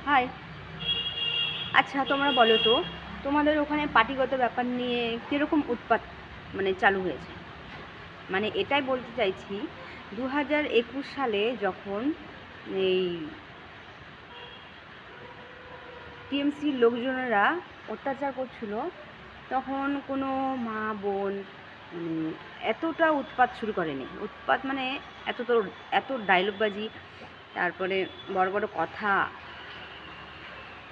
High. আচ্ছা, তোমরা বলো তো, তোমাদের ওখানে পার্টিগত ব্যাপার নিয়ে কীরকম উৎপাত চালু হয়েছে? এটাই বলতে চাইছি, 2021 সালে যখন এই টিএমসির লোকজনেরা অত্যাচার করছিল, তখন কোনো মা বোন এতটা উৎপাত শুরু করেনি। উৎপাত এত ডায়লগবাজি, তারপরে বড় বড় কথা,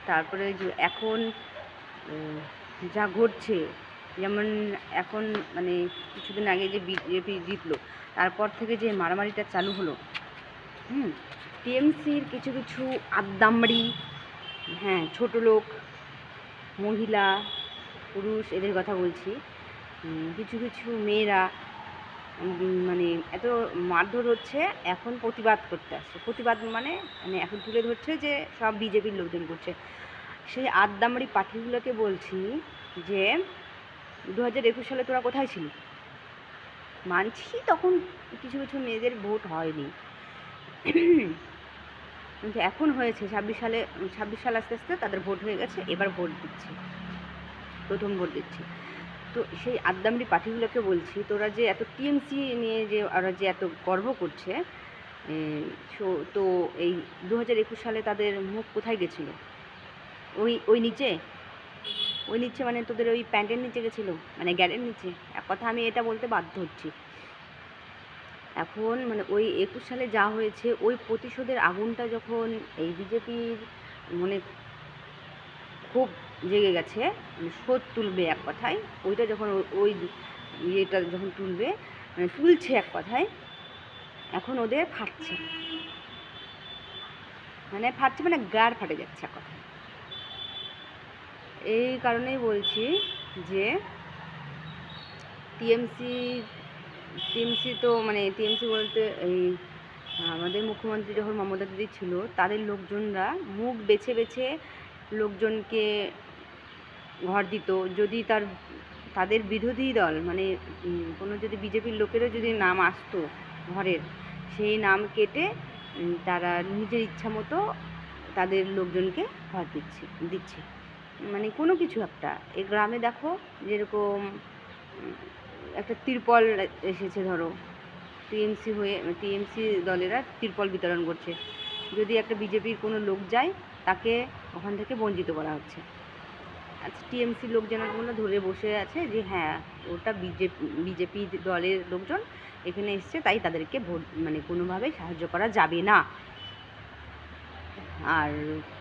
তারপরে যে এখন যা ঘটছে, যেমন এখন কিছুদিন আগে যে বিজেপি জিতলো, তারপর থেকে যে মারামারিটা চালু হলো, টিএমসির কিছু কিছু আদ্দামবাড়ি, হ্যাঁ, ছোটো লোক, মহিলা, পুরুষ, এদের কথা বলছি, কিছু কিছু মেয়েরা এত মারধর হচ্ছে, এখন প্রতিবাদ করতে আসছে। প্রতিবাদ এখন তুলে ধরছে যে সব বিজেপির লোকজন করছে। সেই আদ্দামবাড়ি পার্টিগুলোকে বলছি যে 2021 সালে তোরা কোথায় ছিলি? মানছি তখন কিছু কিছু মেয়েদের ভোট হয়নি, কিন্তু এখন হয়েছে। 26 সাল আস্তে আস্তে তাদের ভোট হয়ে গেছে, এবার ভোট দিচ্ছে, প্রথম ভোট দিচ্ছে। তো সেই আদ্দামবাড়ি পার্টিগুলোকে বলছি, তোরা যে এত টিএমসি নিয়ে যে ওরা যে এত গর্ব করছে, তো এই 2021 সালে তাদের মুখ কোথায় গেছিলো? ওই নিচে তোদের ওই প্যান্টের নিচে গেছিলো, গ্যারের নিচে। এক কথা আমি এটা বলতে বাধ্য হচ্ছি। এখন ওই 21 সালে যা হয়েছে, ওই প্রতিশোধের আগুনটা যখন এই বিজেপির খুব জেগে গেছে, শোধ তুলবে এক কথায়, ওইটা যখন ওই ইয়েটা যখন তুলছে এক কথায়, এখন ওদের ফাটছে, গাড় ফাটে যাচ্ছে এক কথায়। এই কারণেই বলছি যে টিএমসি তো টিএমসি বলতে এই আমাদের মুখ্যমন্ত্রী যখন মমতা দিদি ছিল, তাদের লোকজনরা মুখ বেছে বেছে লোকজনকে ঘর দিত। যদি তাদের বিরোধী দল কোনো যদি বিজেপির লোকেরও যদি নাম আসতো ঘরের, সেই নাম কেটে তারা নিজের ইচ্ছা মতো তাদের লোকজনকে ঘর দিচ্ছে। কোনো কিছু একটা, এই গ্রামে দেখো যেরকম একটা তিরপল এসেছে, ধরো টিএমসি দলেরা তিরপল বিতরণ করছে। যদি একটা বিজেপির কোনো লোক যায়, তাকে ওখান থেকে বঞ্চিত করা হচ্ছে। আচ্ছা, টিএমসি লোকজনগুলো ধরে বসে আছে যে হ্যাঁ, ওটা বিজেপি দলের লোকজন এখানে এসছে, তাই তাদেরকে ভোট কোনোভাবেই সাহায্য করা যাবে না। আর